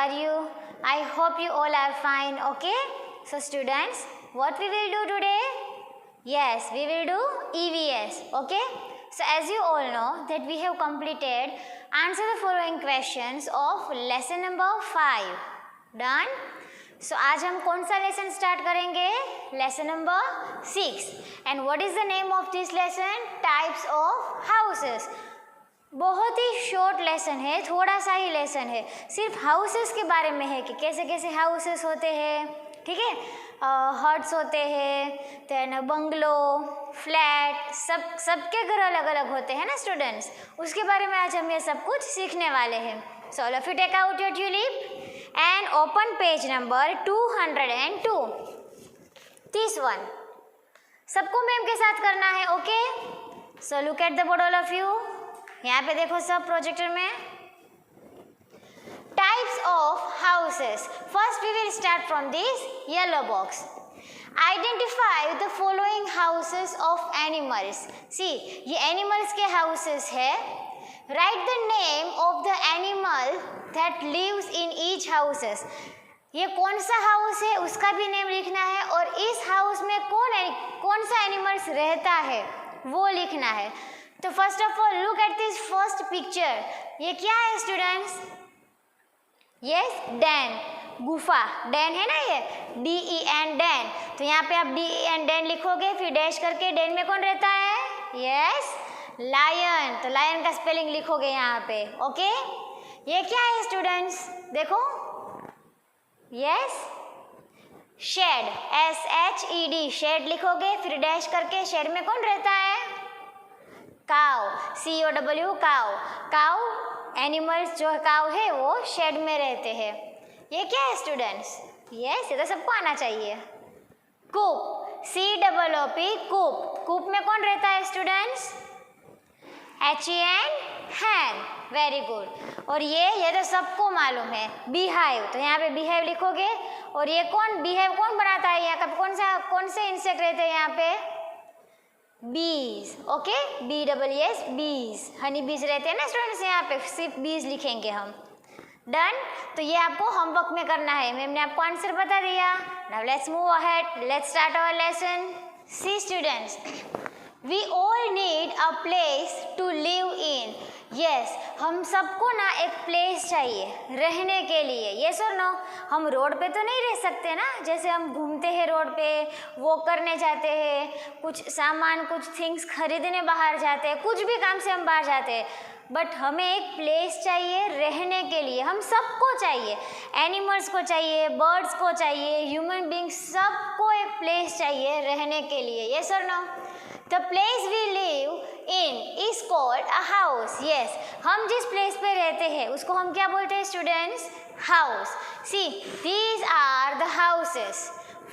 are you? I hope you all are fine, okay? So students, what we will do today? Yes, we will do EVS, okay? So as you all know that we have completed answer the following questions of lesson number 5. Done? So आज हम कौन सा lesson start करेंगे? Lesson number 6. And what is the name of this lesson? Types of houses. बहुत ही short lesson है, थोड़ा सा ही lesson है, सिर्फ हाउसेस के बारे में है कि कैसे कैसे हाउसेस होते हैं, ठीक है. हट्स होते हैं, देन बंगलो, फ्लैट, सबके घर अलग अलग होते हैं ना स्टूडेंट्स. उसके बारे में आज हम ये सब कुछ सीखने वाले हैं. So let's take out your Tulip and open page number 202. This one सबको मैम के साथ करना है, okay. So look at the board all of you. यहाँ पे देखो सब प्रोजेक्टर में. Types of houses. First we will start from this yellow box. Identify the following houses of animals. See, ये एनिमल्स के हाउसेस है. Write the name of the animal that lives in each houses. ये कौन सा house है उसका भी name लिखना है, और इस हाउस में कौन सा एनिमल्स रहता है वो लिखना है. तो first of all look at this first picture. ये क्या है स्टूडेंट्स? यस, डैन, गुफा. डैन है ना, ये DEN, डैन. तो यहाँ पे आप DEN डैन लिखोगे, फिर डैश करके डैन में कौन रहता है? Yes, lion. तो लायन का स्पेलिंग लिखोगे यहाँ पे, ओके. ये क्या है स्टूडेंट्स? देखो, यस, शेड, SHED, शेड लिखोगे, फिर डैश करके शेड में कौन रहता है? काव, COW, काव. काव एनिमल्स जो काव है वो शेड में रहते हैं. ये क्या है स्टूडेंट्स? यस, ये तो सबको आना चाहिए. कूप, COOP, कूप. कूप में कौन रहता है students? HEN, hen. Very good. और ये तो सबको मालूम है, बीहाइव. तो यहाँ पे बीहाइव लिखोगे. और ये कौन बीहाइव कौन बनाता है? यहाँ का कौन से इंसेक्ट रहते हैं यहाँ पे? बीज, ओके. BEES, बीज. हनी बीज रहते हैं ना स्टूडेंट्स, यहाँ पे सिर्फ बीज लिखेंगे हम. डन. तो ये आपको होमवर्क में करना है. मैम ने आपको आंसर बता दिया. Now let's move ahead, let's start our lesson. See students, we all need a place to live in. Yes, हम सबको ना एक प्लेस चाहिए रहने के लिए. यस और नो? हम रोड पे तो नहीं रह सकते ना. जैसे हम घूमते हैं रोड पे, वॉक करने जाते हैं, कुछ सामान, कुछ थिंग्स खरीदने बाहर जाते हैं, कुछ भी काम से हम बाहर जाते हैं. बट हमें एक प्लेस चाहिए रहने के लिए. हम सबको चाहिए, एनिमल्स को चाहिए, बर्ड्स को चाहिए, ह्यूमन बींग्स, सबको एक प्लेस चाहिए रहने के लिए. यस और no? The place we live in is called a house. Yes, हम जिस प्लेस पे रहते हैं उसको हम क्या बोलते हैं students? House. See, these are the houses.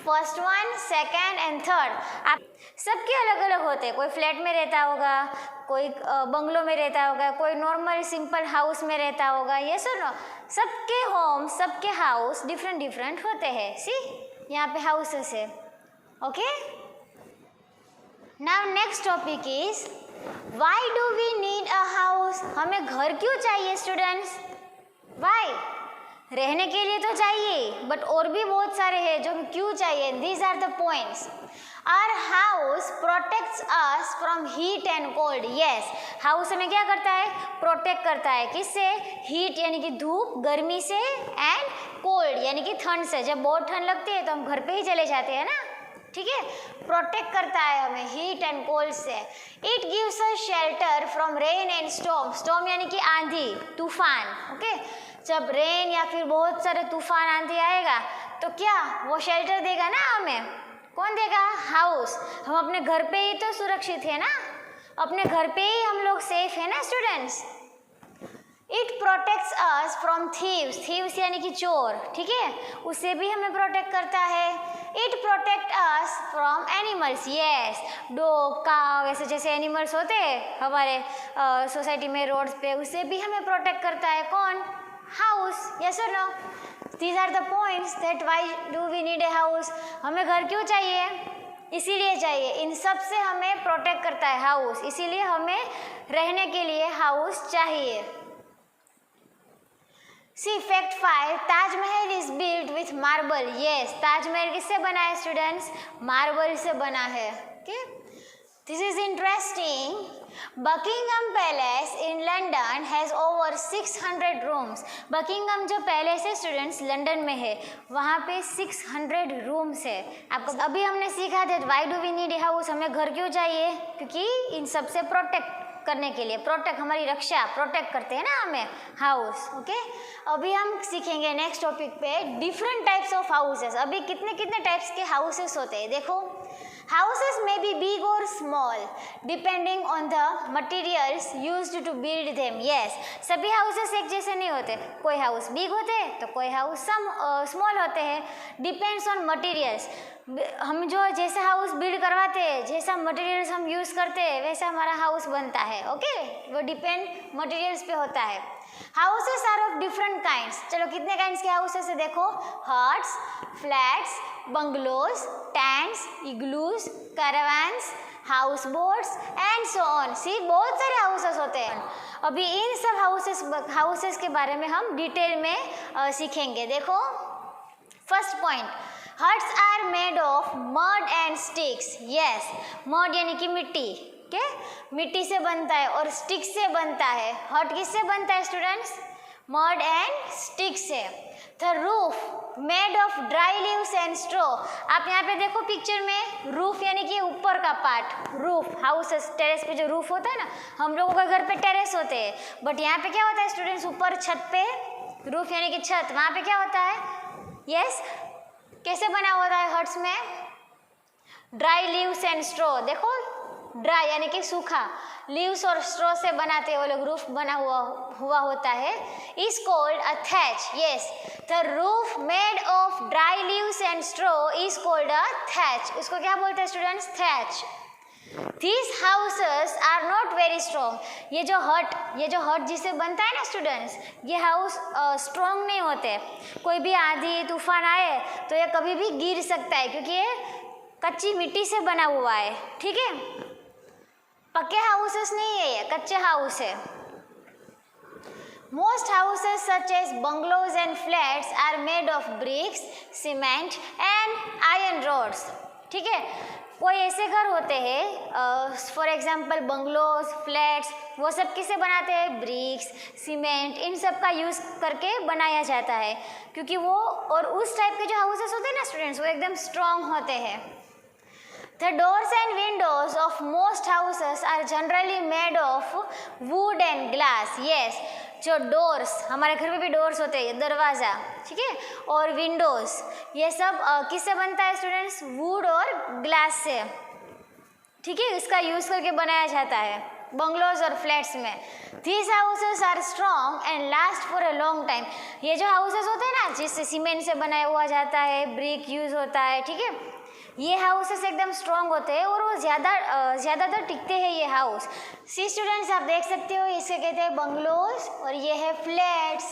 First one, second and third. आप सबके अलग अलग होते हैं. कोई फ्लैट में रहता होगा, कोई बंगलो में रहता होगा, कोई नॉर्मल सिंपल हाउस में रहता होगा. यस और नो? सबके होम, सबके हाउस डिफरेंट डिफरेंट होते हैं. सी, यहाँ पे हाउसेस है, okay. Now next topic is why do we need a house? हमें घर क्यों चाहिए स्टूडेंट्स? Why? रहने के लिए तो चाहिए, बट और भी बहुत सारे हैं जो क्यों चाहिए. These are the points. Our house protects us from heat and cold. Yes, house हमें क्या करता है? प्रोटेक्ट करता है. किससे? हीट यानी कि धूप, गर्मी से, एंड कोल्ड यानी कि ठंड से. जब बहुत ठंड लगती है तो हम घर पे ही चले जाते हैं ना, ठीक है. प्रोटेक्ट करता है हमें हीट एंड कोल्ड से. It gives us shelter from rain and storm. Storm यानी कि आंधी, तूफान, ओके. जब रेन या फिर बहुत सारे तूफान, आंधी आएगा तो क्या वो शेल्टर देगा ना हमें. कौन देगा? हाउस. हम अपने घर पे ही तो सुरक्षित है ना, अपने घर पे ही हम लोग सेफ है ना students. It protects us from thieves. Thieves यानी कि चोर, ठीक है, उससे भी हमें प्रोटेक्ट करता है. It protect us from animals. Yes, dog, काव, ऐसे जैसे एनिमल्स होते हैं हमारे सोसाइटी में, रोड्स पे, उससे भी हमें प्रोटेक्ट करता है. कौन? हाउस. यस और no? These are the points that why do we need a house. हमें घर क्यों चाहिए? इसीलिए चाहिए, इन सब से हमें प्रोटेक्ट करता है हाउस. इसीलिए हमें रहने के लिए हाउस चाहिए. See fact 5, Taj Mahal is built with marble. Yes, Taj Mahal किससे बना है स्टूडेंट्स? मार्बल से बना है. Okay, this is interesting. Buckingham Palace in London has over 600 rooms. Buckingham जो पैलेस है स्टूडेंट्स लंदन में है, वहाँ पे 600 रूम्स है. आपको अभी हमने सीखा था why do we need a house, हमें घर क्यों चाहिए? क्योंकि इन सब से प्रोटेक्ट करने के लिए, प्रोटेक्ट हमारी रक्षा प्रोटेक्ट करते हैं ना हमें हाउस. ओके, अभी हम सीखेंगे नेक्स्ट टॉपिक पे डिफरेंट टाइप्स ऑफ हाउसेस. अभी कितने कितने टाइप्स के हाउसेस होते हैं देखो. Houses may be big or small depending on the materials used to build them. Yes, सभी houses एक जैसे नहीं होते. कोई house big होते हैं तो कोई house small होते हैं. Depends on materials. हम जो जैसा हाउस बिल्ड करवाते हैं, जैसा मटेरियल्स हम यूज़ करते हैं, वैसा हमारा हाउस बनता है. ओके, वो डिपेंड मटेरियल्स पे होता है. Houses are of different kinds. चलो कितने काइंड्स के हाउसेस है देखो. Huts, flats, bungalows, tents, igloos, caravans, house boats and so on. See बहुत सारे हाउसेस होते हैं. अभी इन सब हाउसेस के बारे में हम डिटेल में सीखेंगे. देखो first point, huts are made of mud and sticks. Yes, mud यानी कि मिट्टी. ओके, मिट्टी से बनता है और स्टिक से बनता है. हट किससे बनता है स्टूडेंट्स? मड एंड स्टिक से. The roof made of dry leaves and straw. आप यहाँ पे देखो पिक्चर में, रूफ यानी कि ऊपर का पार्ट. रूफ हाउसेस टेरेस पे जो रूफ होता है ना, हम लोगों के घर पे टेरेस होते हैं, बट यहाँ पे क्या होता है स्टूडेंट्स? ऊपर छत पे रूफ यानी कि छत, वहाँ पे क्या होता है? यस, कैसे बना होता है हट्स में? Dry leaves and straw. देखो ड्राई यानी कि सूखा, लीव्स और स्ट्रॉ से बनाते हैं वो लोग. रूफ बना हुआ होता है. Is called a thatch. Yes, the roof made of dry leaves and straw is called a thatch. उसको क्या बोलते हैं students? Thatch. These houses are not very strong. ये जो हट जिसे बनता है ना स्टूडेंट्स, ये हाउस स्ट्रॉन्ग नहीं होते. कोई भी आंधी तूफान आए तो ये कभी भी गिर सकता है, क्योंकि ये कच्ची मिट्टी से बना हुआ है. ठीक है, पक्के हाउसेस नहीं है, ये कच्चे हाउस है. Most houses such as bungalows and flats are made of bricks, cement and iron rods. ठीक है, कोई ऐसे घर होते हैं फॉर एग्जाम्पल बंगलोज, फ्लैट्स, वो सब किससे बनाते हैं? ब्रिक्स, सीमेंट, इन सब का यूज़ करके बनाया जाता है. क्योंकि वो और उस टाइप के जो हाउसेस होते हैं ना स्टूडेंट्स, वो एकदम स्ट्रॉन्ग होते हैं. The doors and windows of most houses are generally made of wood and glass. Yes, जो डोर्स, हमारे घर में भी डोर्स होते हैं, दरवाज़ा, ठीक है, और विंडोज़, ये सब किससे बनता है स्टूडेंट्स? वुड और ग्लास से. ठीक है, इसका यूज़ करके बनाया जाता है बंगलोज और फ्लैट्स में. These houses are strong and last for a long time. ये जो हाउसेस होते हैं ना, जिससे सीमेंट से बनाया हुआ जाता है, ब्रिक यूज़ होता है, ठीक है, ये हाउसेस एकदम स्ट्रॉन्ग होते हैं और वो ज़्यादातर टिकते हैं ये हाउस. सी स्टूडेंट्स, आप देख सकते हो, इसे कहते हैं बंगलोज और ये है फ्लैट्स.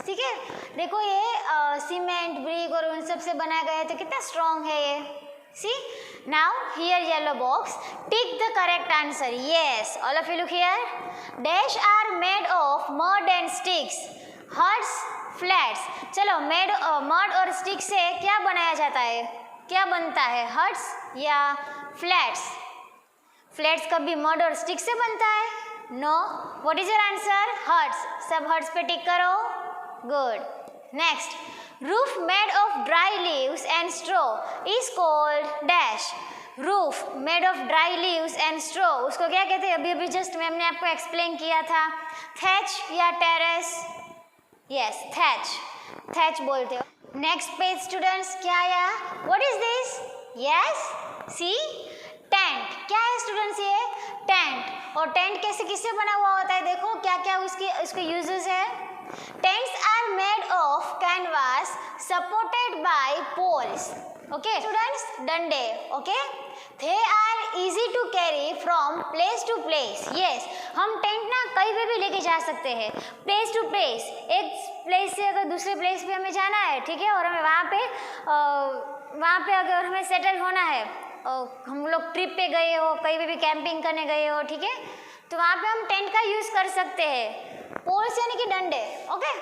ठीक है, देखो ये सीमेंट, ब्रिक और उन सब से बनाया गया है, तो कितना स्ट्रॉन्ग है ये. See now here yellow box, tick the correct answer. Yes, all of you look here. Dash are made of mud and sticks. Huts, flats. चलो, मड और स्टिक से क्या बनाया जाता है? क्या बनता है? हट्स या फ्लैट्स? फ्लैट्स कभी मड और स्टिक से बनता है? No. What is your answer? Huts. सब हट्स पे टिक करो. Good. Next, roof made of dry leaves and straw is called thatch. Roof made of dry leaves and straw, उसको क्या कहते हैं? अभी जस्ट मैम ने आपको एक्सप्लेन किया था. थैच या टेरेस? यस, थैच बोलते हो. नेक्स्ट पेज स्टूडेंट्स, क्या आया? What is this? Yes, see, tent. क्या है स्टूडेंट्स ये? टेंट. और टेंट किससे बना हुआ होता है? देखो क्या क्या उसके यूजेस है. Tents are made of canvas supported by poles. Okay students, डंडे. Okay, they are easy to carry from place to place. Yes, हम टेंट ना कहीं पे भी लेके जा सकते हैं, प्लेस टू प्लेस. एक प्लेस से अगर दूसरे प्लेस पे हमें जाना है, ठीक है, और हमें वहाँ पे अगर हमें सेटल होना है, हम लोग ट्रिप पे गए हो, कहीं भी कैंपिंग करने गए हो, ठीक है, तो वहाँ पे हम टेंट का यूज़ कर सकते हैं. पोल्स यानी कि डंडे. Okay,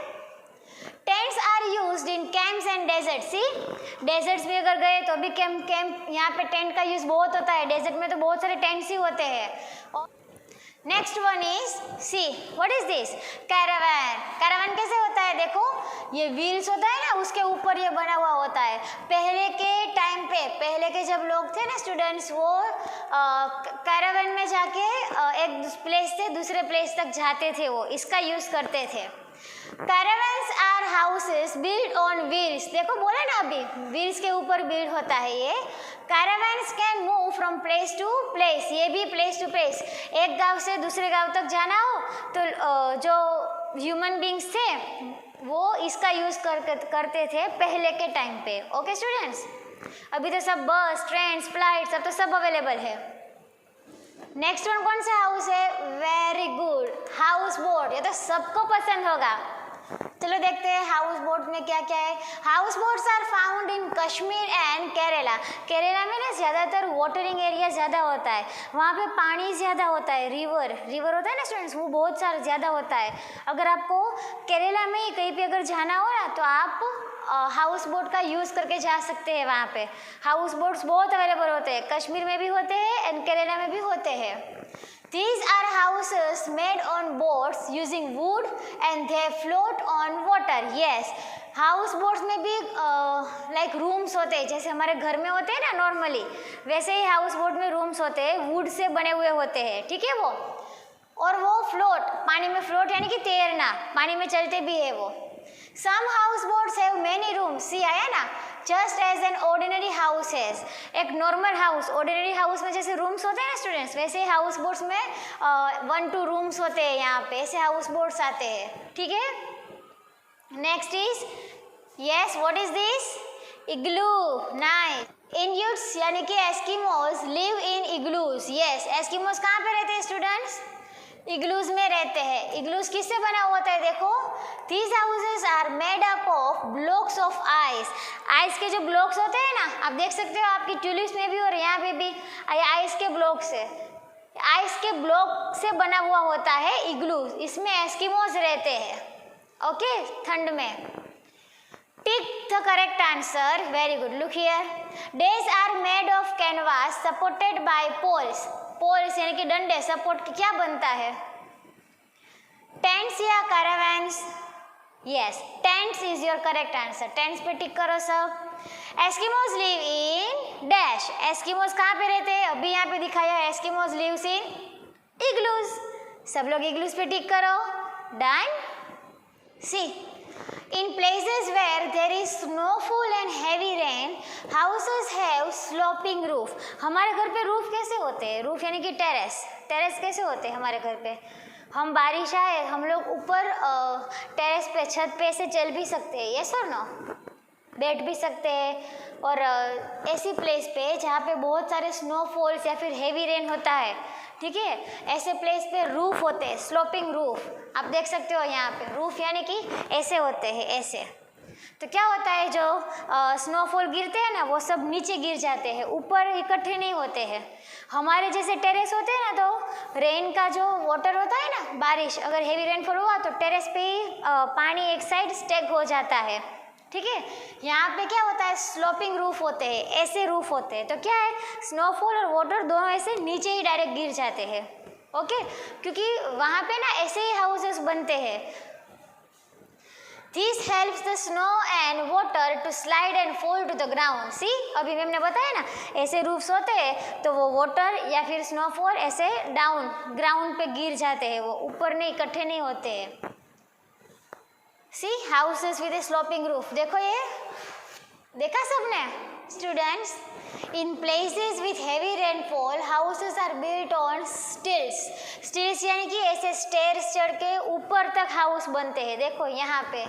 tents are used in camps and desert. See deserts भी अगर गए तो भी कैंप यहाँ पे टेंट का यूज बहुत होता है। डेजर्ट में तो बहुत सारे टेंट्स ही होते हैं। Next one is see what is this Caravan. Caravan कैसे होता है? देखो ये व्हील्स होता है ना, उसके ऊपर ये बना हुआ होता है। पहले के टाइम पे, पहले के जब लोग थे ना स्टूडेंट्स, वो कैरावैन में जाके एक प्लेस से दूसरे प्लेस तक जाते थे, वो इसका यूज करते थे। Caravans are houses build on wheels. देखो बोला ना अभी, व्हील्स के ऊपर बिल्ड होता है ये। Caravans can move from place to place. ये भी प्लेस टू प्लेस, एक गांव से दूसरे गांव तक जाना हो तो जो ह्यूमन बींग्स थे वो इसका यूज करते थे पहले के टाइम पे। ओके स्टूडेंट्स, अभी तो सब बस, ट्रेन, फ्लाइट सब तो सब अवेलेबल है। नेक्स्ट वन कौन सा हाउस है? Very good, house boat. ये तो सबको पसंद होगा। चलो देखते हैं हाउस बोट में क्या क्या है। House boats are found in Kashmir and Kerala. Kerala में ना ज़्यादातर वाटरिंग एरिया ज़्यादा होता है, वहाँ पे पानी ज़्यादा होता है। रिवर होता है ना स्टूडेंट्स, वो बहुत सारा ज़्यादा होता है। अगर आपको केरला में ही कहीं पे अगर जाना हो ना तो आप हाउस बोट का यूज़ करके जा सकते हैं। वहाँ पे हाउस बोट्स बहुत अवेलेबल होते हैं, कश्मीर में भी होते हैं एंड केरला में भी होते हैं। These are houses made on boats using wood and they float on water. Yes, house boats में भी लाइक रूम्स होते हैं, जैसे हमारे घर में होते हैं ना नॉर्मली, वैसे ही हाउस बोट में रूम्स होते हैं, वुड से बने हुए होते हैं। ठीक है वो, और वो फ्लोट, पानी में फ्लोट यानी कि तैरना, पानी में चलते भी है वो। Some house boats have many rooms. See आया ना, just as an ordinary house has. एक नॉर्मल हाउस, ऑर्डिनरी हाउस में जैसे रूम्स होते हैं ना स्टूडेंट्स, वैसे ही हाउस बोट्स में 1-2 रूम्स होते हैं यहाँ पे, ऐसे हाउस बोट्स आते हैं। ठीक है, next is yes what is this? Igloo. Nice. Inuits यानी कि Eskimos live in igloos. Yes, Eskimos कहाँ पे रहते हैं स्टूडेंट्स? इग्लूज में रहते हैं। इग्लूज किससे बना होता है? देखो, these houses are made up of blocks of ice. Ice के जो ब्लॉक्स होते हैं ना, आप देख सकते हो आपकी ट्यूलिप्स में भी और यहाँ पे भी आइस के ब्लॉक से, आइस के ब्लॉक से बना हुआ होता है इग्लूज। इसमें एस्किमोज रहते हैं। ओके, ठंड में। Tick the correct answer, very good. Look here, these are made of canvas supported by poles. Poles यानी कि डंडे, सपोर्ट क्या बनता है? टेंट्स या caravans? Yes, tents is your correct answer. Tents पे टिक करो सब। Eskimos live in dash. Eskimos कहाँ पे रहते हैं? अभी यहाँ पे दिखाया है, एस्किमोज लिव्स इन इग्लूज। सब लोग इग्लूज पे टिक करो। Done. See in places where there is snowfall and heavy rain, houses have sloping roof. हमारे घर पे रूफ कैसे होते हैं? रूफ यानी कि टेरेस। टेरेस कैसे होते हैं हमारे घर पे? हम बारिश आए, हम लोग ऊपर टेरेस पे, छत पे से चल भी सकते हैं, यस और नो? बैठ भी सकते हैं। और ऐसी प्लेस पे जहाँ पे बहुत सारे स्नोफॉल्स या फिर हेवी रेन होता है, ठीक है, ऐसे प्लेस पे रूफ होते हैं, स्लोपिंग रूफ। आप देख सकते हो यहाँ पे रूफ यानी कि ऐसे होते हैं, ऐसे। तो क्या होता है, जो स्नोफॉल गिरते हैं ना वो सब नीचे गिर जाते हैं, ऊपर इकट्ठे नहीं होते हैं। हमारे जैसे टेरेस होते हैं ना, तो रेन का जो वाटर होता है ना, बारिश अगर हेवी रेनफॉल हुआ तो टेरेस पे ही पानी एक साइड स्टेक हो जाता है। ठीक है, यहाँ पे क्या होता है, स्लोपिंग रूफ होते हैं, ऐसे रूफ होते हैं। तो क्या है, स्नोफॉल और वाटर दोनों ऐसे नीचे ही डायरेक्ट गिर जाते हैं। ओके, क्योंकि वहाँ पे ना ऐसे ही हाउसेस बनते हैं। This helps the snow and water to slide and fall to the ground. See, अभी हमने बताया ना, ऐसे रूफ्स होते हैं तो वो वाटर या फिर स्नोफॉल ऐसे डाउन ग्राउंड पे गिर जाते हैं, वो ऊपर नहीं, इकट्ठे नहीं होते हैं। See houses with a sloping roof. देखो ये देखा सबने students? In places with heavy rainfall houses are built on stilts. Stilts यानी कि ऐसे स्टेयर्स चढ़ के ऊपर तक हाउस बनते हैं। देखो यहाँ पे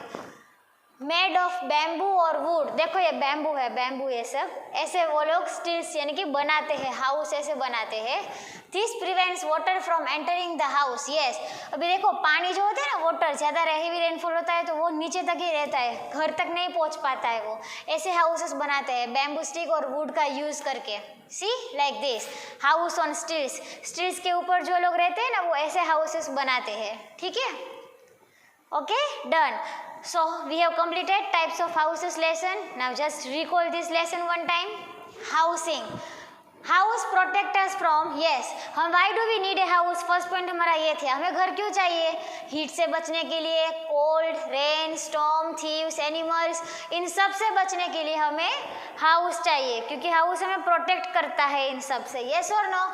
मेड ऑफ बैम्बू और वुड। देखो ये बैम्बू है, बैम्बू ये सब ऐसे वो लोग स्टिल्स यानी कि बनाते हैं, हाउस ऐसे बनाते हैं। This prevents water from entering the house. Yes, अभी देखो पानी जो होता है ना, वाटर ज़्यादा हेवी रेनफॉल होता है तो वो नीचे तक ही रहता है, घर तक नहीं पहुंच पाता है। वो ऐसे हाउसेस बनाते हैं बैम्बू स्टिक और वुड का यूज करके। See like this house on stilts. Stilts के ऊपर जो लोग रहते हैं ना वो ऐसे हाउसेस बनाते हैं। ठीक है, okay, done. So we have completed types of houses lesson. Now just recall this lesson one time. Housing. House protect us from, yes, हम why do we need a house, first point हमारा ये थे, हमें घर क्यों चाहिए, heat से बचने के लिए, cold, rain, storm, thieves, animals, इन सब से बचने के लिए हमें हाउस चाहिए, क्योंकि हाउस हमें प्रोटेक्ट करता है इन सब से, यस और नो।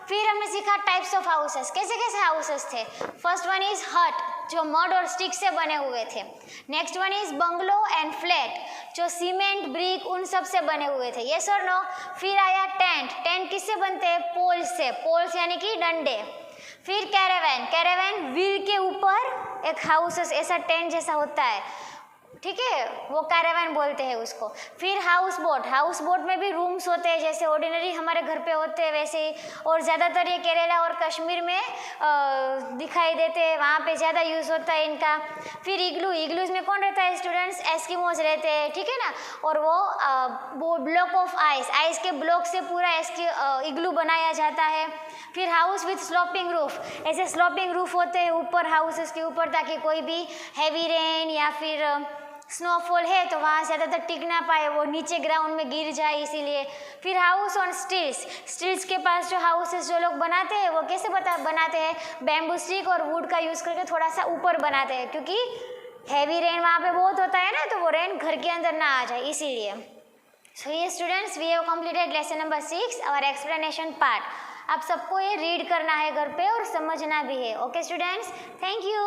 फिर हमने सीखा टाइप्स ऑफ हाउसेस, कैसे कैसे हाउसेस थे। फर्स्ट वन इज हट, जो मड और स्टिक से बने हुए थे। Next one is bungalow and flat, जो सीमेंट, ब्रिक, उन सब से बने हुए थे, यस और नो। फिर आया टेंट, टेंट किससे बनते हैं, पोल्स से, पोल्स यानी कि डंडे। फिर कैरावैन, कैरावैन व्हील के ऊपर एक हाउस ऐसा टेंट जैसा होता है, ठीक है, वो कैरावैन बोलते हैं उसको। फिर हाउस बोट, हाउस बोट में भी रूम्स होते हैं जैसे ऑर्डिनरी हमारे घर पे होते हैं वैसे ही, और ज़्यादातर ये केरला और कश्मीर में दिखाई देते हैं, वहाँ पे ज़्यादा यूज़ होता है इनका। फिर इग्लू, इग्लूज में कौन रहता है स्टूडेंट्स, एस्किमोज रहते हैं, ठीक है ना, और वो ब्लॉक ऑफ आइस, आइस के ब्लॉक से पूरा इग्लू बनाया जाता है। फिर हाउस विथ स्लोपिंग रूफ, ऐसे स्लोपिंग रूफ होते हैं ऊपर हाउसेस के ऊपर, ताकि कोई भी हैवी रेन या फिर स्नोफॉल है तो वहाँ ज़्यादातर टिक ना पाए, वो नीचे ग्राउंड में गिर जाए इसीलिए। फिर हाउस ऑन स्टिल्स, स्टिल्स के पास जो हाउसेस जो लोग बनाते हैं वो कैसे बनाते हैं, बैम्बू स्टिक और वुड का यूज़ करके थोड़ा सा ऊपर बनाते हैं, क्योंकि हैवी रेन वहाँ पे बहुत होता है ना, तो वो रेन घर के अंदर ना आ जाए इसीलिए। सो ये students, we have completed lesson number 6 और एक्सप्लेनेशन पार्ट। आप सबको ये रीड करना है घर पे और समझना भी है। Okay students, thank you.